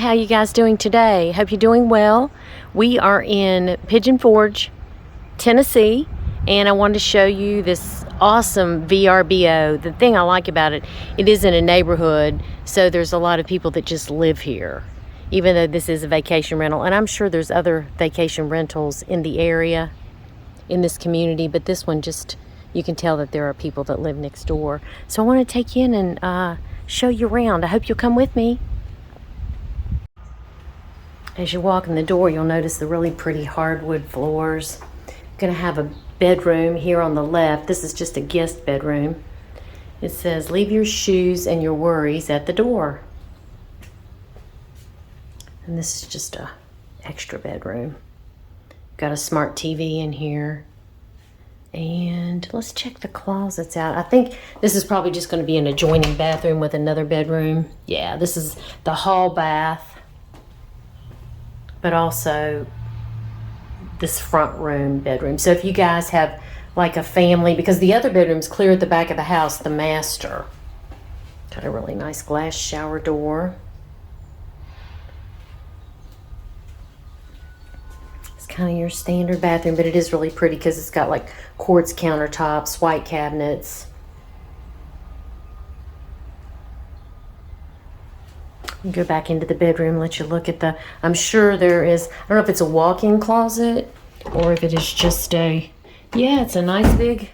how you guys doing today? Hope you're doing well. We are in Pigeon Forge, Tennessee, and I wanted to show you this awesome VRBO. The thing I like about it, it is in a neighborhood, so there's a lot of people that just live here, even though this is a vacation rental. And I'm sure there's other vacation rentals in the area, in this community, but this one just, you can tell that there are people that live next door. So I want to take you in and show you around. I hope you'll come with me. As you walk in the door, you'll notice the really pretty hardwood floors. Gonna have a bedroom here on the left. This is just a guest bedroom. It says, leave your shoes and your worries at the door. And this is just a extra bedroom. Got a smart TV in here. And let's check the closets out. I think this is probably just gonna be an adjoining bathroom with another bedroom. Yeah, this is the hall bath, but also this front room bedroom. So if you guys have like a family, because the other bedroom's clear at the back of the house, the master. Got a really nice glass shower door. It's kind of your standard bathroom, but it is really pretty because it's got like quartz countertops, white cabinets. Go back into the bedroom, let you look at the, I'm sure there is, I don't know if it's a walk-in closet or if it is just a, yeah, it's a nice big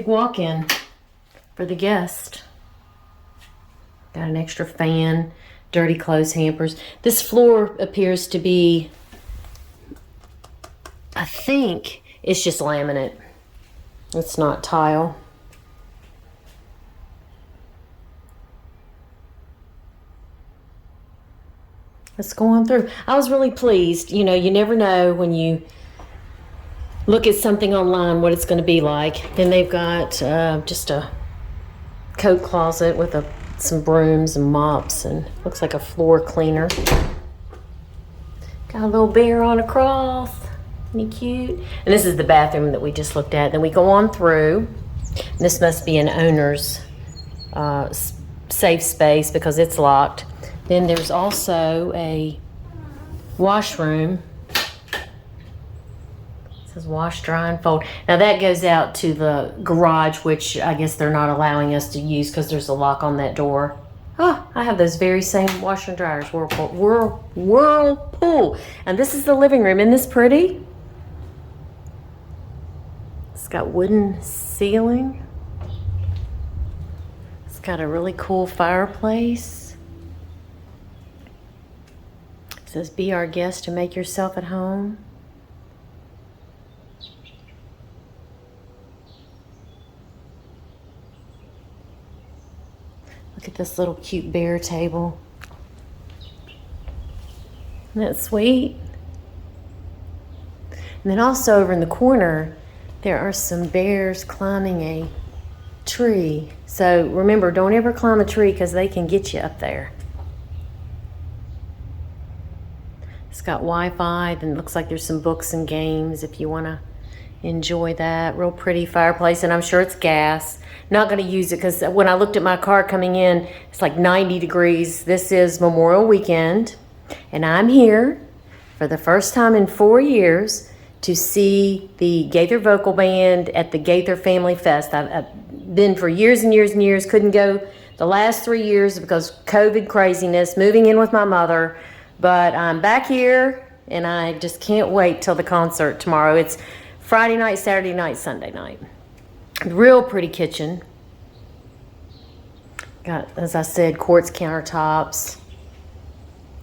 walk-in for the guest. Got an extra fan, dirty clothes hampers. This floor appears to be, I think it's just laminate. It's not tile. Let's go on through. I was really pleased. You know, you never know when you look at something online what it's going to be like. Then they've got just a coat closet with some brooms and mops, and looks like a floor cleaner. Got a little bear on a cross. Isn't he cute? And this is the bathroom that we just looked at. Then we go on through. And this must be an owner's safe space because it's locked. Then there's also a washroom. It says wash, dry, and fold. Now that goes out to the garage, which I guess they're not allowing us to use because there's a lock on that door. Oh, I have those very same washer and dryers, Whirlpool. And this is the living room. Isn't this pretty? It's got wooden ceiling. It's got a really cool fireplace. It says, be our guest and make yourself at home. Look at this little cute bear table. Isn't that sweet? And then also over in the corner, there are some bears climbing a tree. So remember, don't ever climb a tree because they can get you up there. It's got Wi-Fi, then it looks like there's some books and games if you want to enjoy that. Real pretty fireplace, and I'm sure it's gas. Not going to use it because when I looked at my car coming in, it's like 90 degrees. This is Memorial Weekend, and I'm here for the first time in 4 years to see the Gaither Vocal Band at the Gaither Family Fest. I've been for years and years and years, couldn't go the last 3 years because COVID craziness, moving in with my mother. But I'm back here, and I just can't wait till the concert tomorrow. It's Friday night, Saturday night, Sunday night. Real pretty kitchen. Got, as I said, quartz countertops.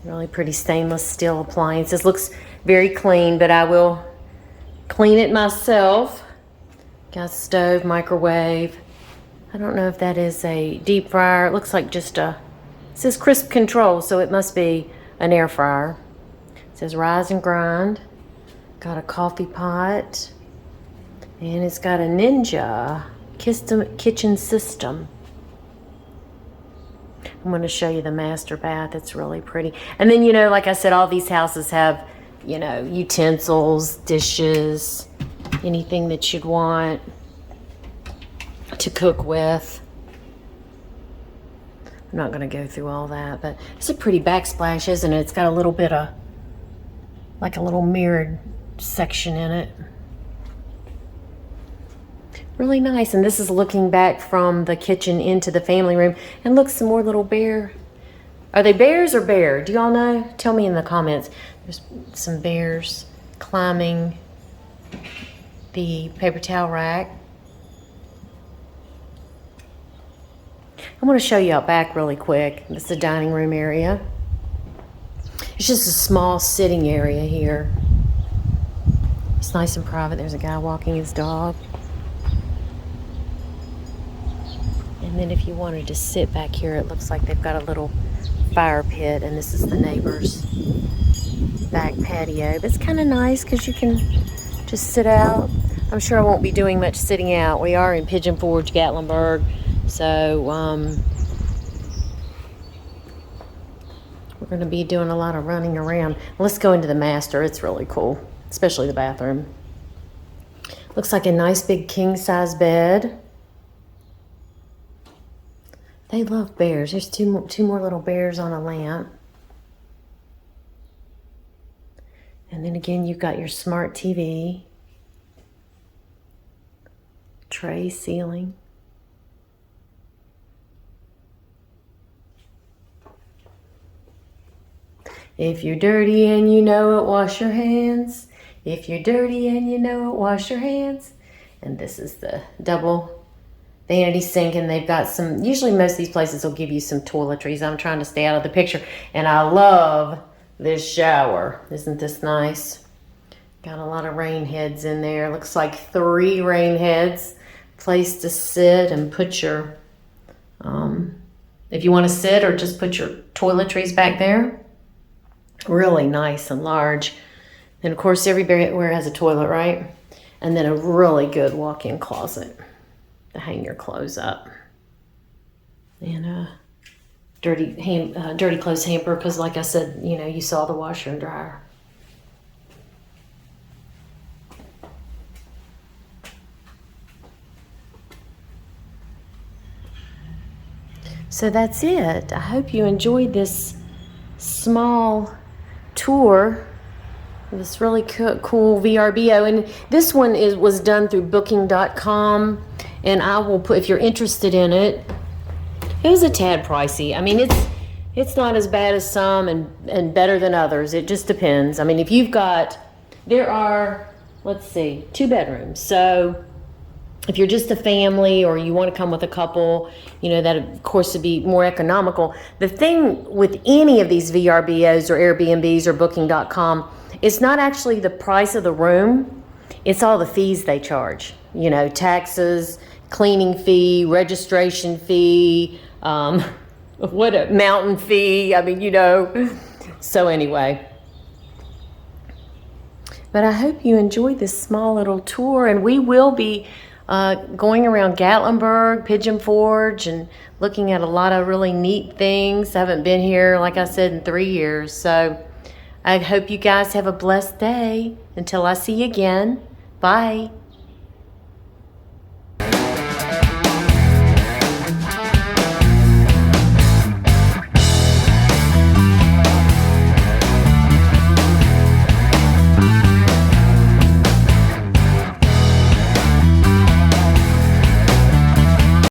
Really pretty stainless steel appliances. Looks very clean, but I will clean it myself. Got stove, microwave. I don't know if that is a deep fryer. It looks like just a, it says crisp control, so it must be an air fryer. It says rise and grind. Got a coffee pot. And it's got a Ninja kitchen system. I'm going to show you the master bath. It's really pretty. And then, you know, like I said, all these houses have, you know, utensils, dishes, anything that you'd want to cook with. I'm not going to go through all that, but it's a pretty backsplash, isn't it? It's got a little bit of, like a little mirrored section in it. Really nice. And this is looking back from the kitchen into the family room. And look, some more little bear. Are they bears or bear? Do y'all know? Tell me in the comments. There's some bears climbing the paper towel rack. I'm going to show you out back really quick. This is the dining room area. It's just a small sitting area here. It's nice and private. There's a guy walking his dog. And then if you wanted to sit back here, it looks like they've got a little fire pit, and this is the neighbor's back patio. But it's kind of nice because you can just sit out. I'm sure I won't be doing much sitting out. We are in Pigeon Forge, Gatlinburg, so we're going to be doing a lot of running around. Let's go into the master. It's really cool, especially the bathroom. Looks like a nice big king-size bed. They love bears. There's two more little bears on a lamp. And then again, you've got your smart TV. Tray ceiling. If you're dirty and you know it, wash your hands. If you're dirty and you know it, wash your hands. And this is the double vanity sink, and they've got some, usually most of these places will give you some toiletries. I'm trying to stay out of the picture, and I love this shower. Isn't this nice? Got a lot of rain heads in there. Looks like 3 rain heads. Place to sit and put your, if you want to sit or just put your toiletries back there. Really nice and large. And of course, everywhere has a toilet, right? And then a really good walk-in closet to hang your clothes up, and a dirty clothes hamper, because like I said, you know, you saw the washer and dryer. So that's it. I hope you enjoyed this small tour. This really cool VRBO, and this one was done through booking.com, and I will put, if you're interested in it, it was a tad pricey. I mean, it's not as bad as some and better than others. It just depends. I mean, if you've got, there are, let's see, 2 bedrooms. So if you're just a family or you want to come with a couple, you know, that of course would be more economical. The thing with any of these VRBOs or Airbnbs or booking.com, it's not actually the price of the room, it's all the fees they charge. You know, taxes, cleaning fee, registration fee, what a mountain fee. I mean, you know. So anyway. But I hope you enjoyed this small little tour, and we will be going around Gatlinburg, Pigeon Forge, and looking at a lot of really neat things. I haven't been here, like I said, in 3 years. So I hope you guys have a blessed day. Until I see you again. Bye.